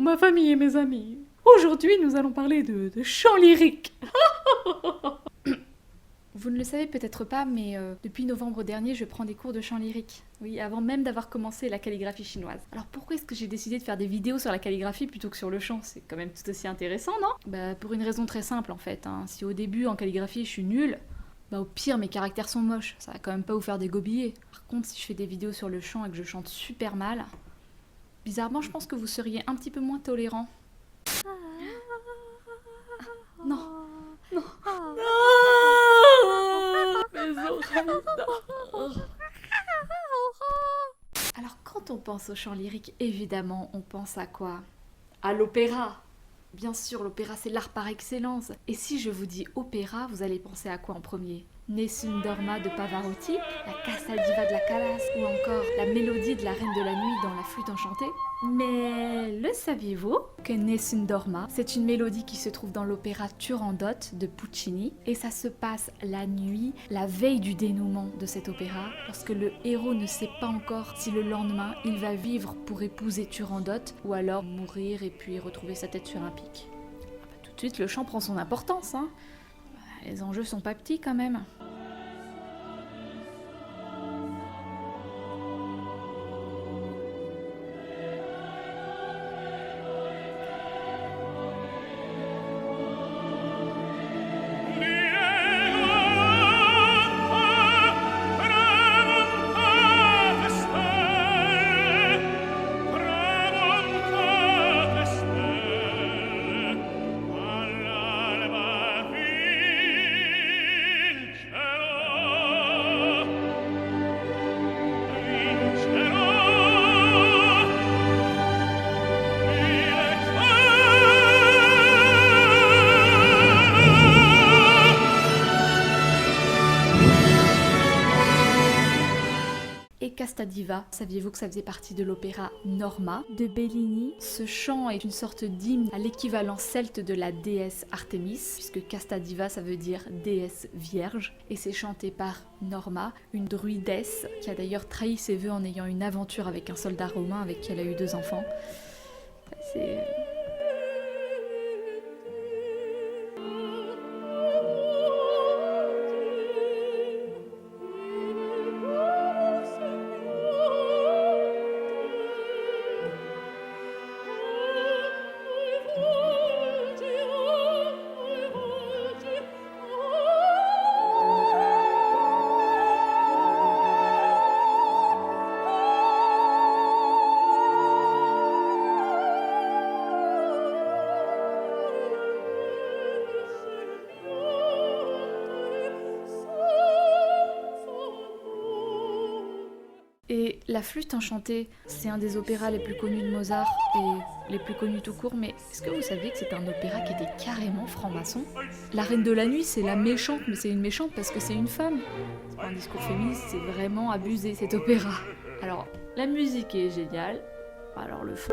ma famille et mes amis. Aujourd'hui, nous allons parler de chant lyrique. Vous ne le savez peut-être pas, mais depuis novembre dernier, je prends des cours de chant lyrique. Oui, avant même d'avoir commencé la calligraphie chinoise. Alors pourquoi est-ce que j'ai décidé de faire des vidéos sur la calligraphie plutôt que sur le chant? C'est quand même tout aussi intéressant, non? Bah pour une raison très simple en fait. Si au début en calligraphie je suis nulle, bah au pire mes caractères sont moches. Ça va quand même pas vous faire dégobiller. Par contre, si je fais des vidéos sur le chant et que je chante super mal, bizarrement je pense que vous seriez un petit peu moins tolérant. Non. Non. Mes oreilles. Alors quand on pense au chant lyrique, évidemment, on pense à quoi? À l'opéra. Bien sûr, l'opéra c'est l'art par excellence. Et si je vous dis opéra, vous allez penser à quoi en premier? Nessun Dorma de Pavarotti, la Casta Diva de la Callas ou encore la mélodie de la Reine de la Nuit dans la flûte enchantée. Mais le saviez-vous que Nessun Dorma, c'est une mélodie qui se trouve dans l'opéra Turandot de Puccini et ça se passe la nuit, la veille du dénouement de cet opéra, lorsque le héros ne sait pas encore si le lendemain il va vivre pour épouser Turandot ou alors mourir et puis retrouver sa tête sur un pic. Tout de suite le chant prend son importance, hein. Les enjeux sont pas petits quand même. Casta Diva, saviez-vous que ça faisait partie de l'opéra Norma de Bellini? Ce chant est une sorte d'hymne à l'équivalent celte de la déesse Artémis, puisque Casta Diva ça veut dire déesse vierge, et c'est chanté par Norma, une druidesse qui a d'ailleurs trahi ses vœux en ayant une aventure avec un soldat romain avec qui elle a eu 2 enfants. C'est... Et la flûte enchantée, c'est un des opéras les plus connus de Mozart et les plus connus tout court, mais est-ce que vous saviez que c'est un opéra qui était carrément franc-maçon? La Reine de la Nuit, c'est la méchante, mais c'est une méchante parce que c'est une femme. C'est pas un discours féministe, c'est vraiment abusé cet opéra. Alors, la musique est géniale, alors le fond...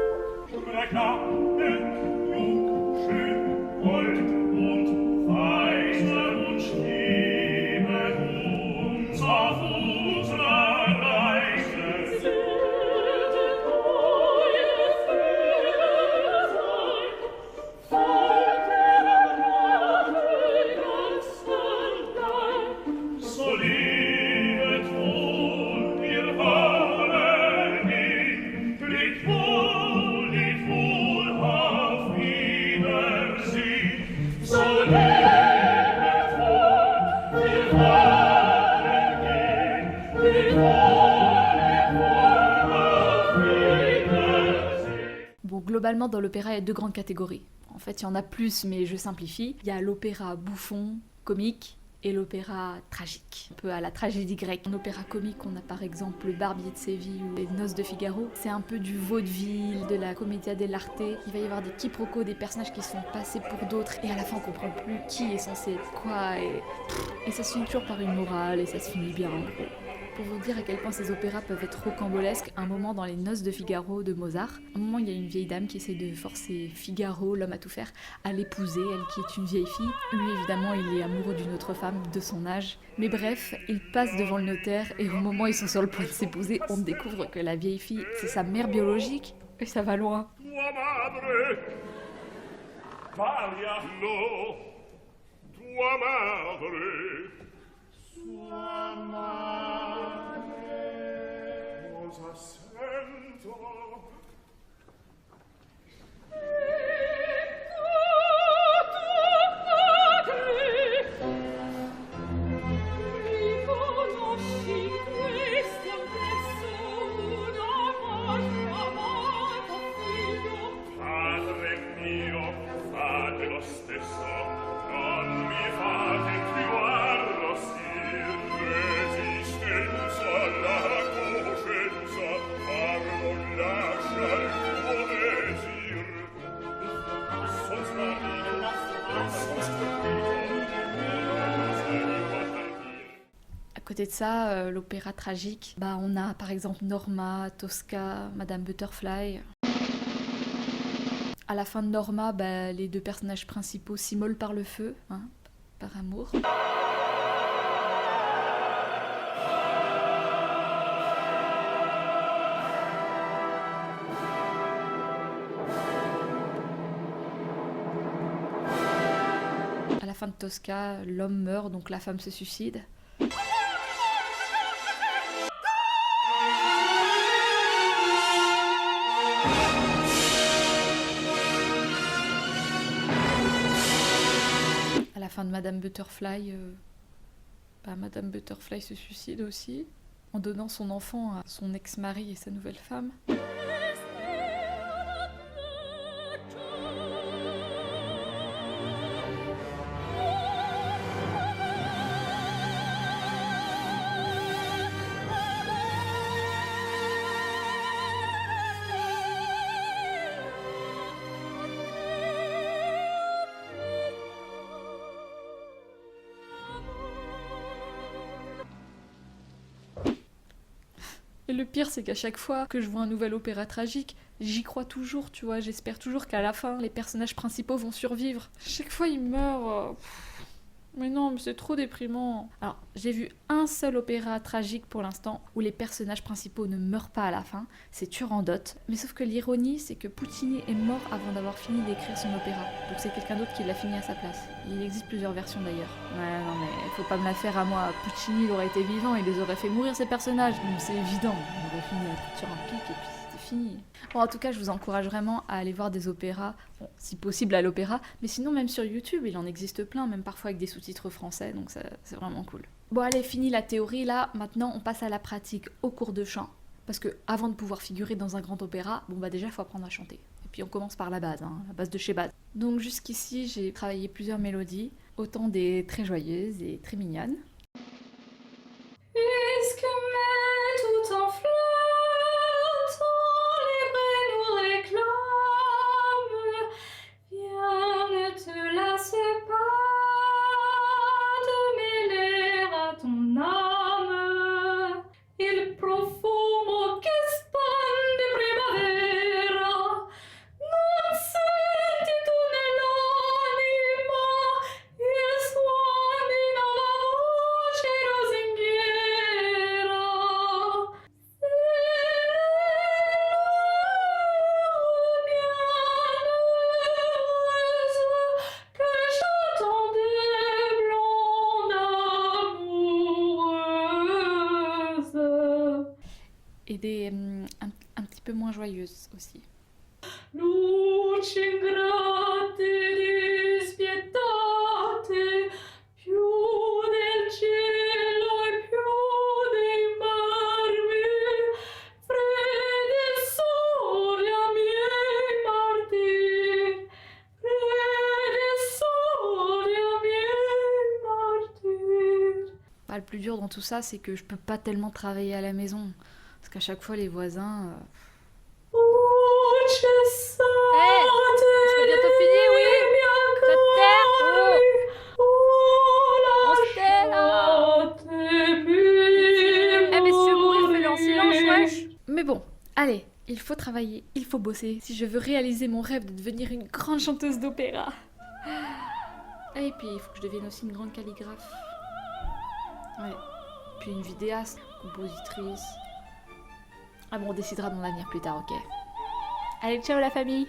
Bon, globalement, dans l'opéra, il y a 2 grandes catégories. En fait, il y en a plus, mais je simplifie. Il y a l'opéra bouffon, comique, et l'opéra tragique, un peu à la tragédie grecque. En opéra comique, on a par exemple Le Barbier de Séville ou Les Noces de Figaro. C'est un peu du vaudeville, de la commedia dell'arte. Il va y avoir des quiproquos, des personnages qui sont passés pour d'autres, et à la fin on comprend plus qui est censé être quoi, et ça se finit toujours par une morale, et ça se finit bien en gros. Pour vous dire à quel point ces opéras peuvent être rocambolesques, un moment dans Les Noces de Figaro de Mozart, un moment il y a une vieille dame qui essaie de forcer Figaro, l'homme à tout faire, à l'épouser, elle qui est une vieille fille. Lui évidemment il est amoureux d'une autre femme de son âge. Mais bref, il passe devant le notaire et au moment où ils sont sur le point de s'épouser, on découvre que la vieille fille c'est sa mère biologique et ça va loin. tua madre, Variano, tua madre, sua madre, cosa sento? À côté de ça, l'opéra tragique, bah on a par exemple Norma, Tosca, Madame Butterfly. À la fin de Norma, bah, les deux personnages principaux s'immolent par le feu, hein, par amour. À la fin de Tosca, l'homme meurt, donc la femme se suicide. À la fin de Madame Butterfly, Madame Butterfly se suicide aussi, en donnant son enfant à son ex-mari et sa nouvelle femme. Et le pire, c'est qu'à chaque fois que je vois un nouvel opéra tragique, j'y crois toujours, tu vois. J'espère toujours qu'à la fin, les personnages principaux vont survivre. Chaque fois, ils meurent. Mais non, mais c'est trop déprimant. Alors, j'ai vu un seul opéra tragique pour l'instant où les personnages principaux ne meurent pas à la fin. C'est Turandot. Mais sauf que l'ironie, c'est que Puccini est mort avant d'avoir fini d'écrire son opéra. Donc c'est quelqu'un d'autre qui l'a fini à sa place. Il existe plusieurs versions d'ailleurs. Ouais, non mais faut pas me la faire à moi. Puccini, il aurait été vivant, il les aurait fait mourir ces personnages. Donc c'est évident. Il aurait fini sur un pic et puis c'était fini. Bon, en tout cas, je vous encourage vraiment à aller voir des opéras, bon, si possible à l'opéra, mais sinon même sur YouTube, il en existe plein, même parfois avec des sous-titres français, donc ça, c'est vraiment cool. Bon allez, fini la théorie là, maintenant on passe à la pratique au cours de chant, parce que avant de pouvoir figurer dans un grand opéra, bon bah déjà il faut apprendre à chanter. Et puis on commence par la base, hein, la base de chez base. Donc jusqu'ici, j'ai travaillé plusieurs mélodies, autant des très joyeuses et très mignonnes. Puisque met tout en fleurs, tous les brais nous réclament, viens, ne te lasse pas de mêler à ton âme il profumo che spande primavera, non senti tu nell'anima il suono di nuova voce rosinghiera. Et des un petit peu moins joyeuses aussi. Luce ingrate dispietate, più del cielo e più dei marmi, freddi soli a miei martiri, freddi soli a miei martiri. Bah, le plus dur dans tout ça, c'est que je peux pas tellement travailler à la maison. Parce qu'à chaque fois, les voisins... c'est bientôt fini, oui. Ça te terre. On se tait, là. Eh, monsieur Bourri, fais-le en silence, wesh. Mais bon, allez, il faut travailler, il faut bosser, si je veux réaliser mon rêve de devenir une grande chanteuse d'opéra. Et puis, il faut que je devienne aussi une grande calligraphe. Ouais. Puis une vidéaste, compositrice... Ah bon, on décidera de mon avenir plus tard, ok. Allez, ciao la famille!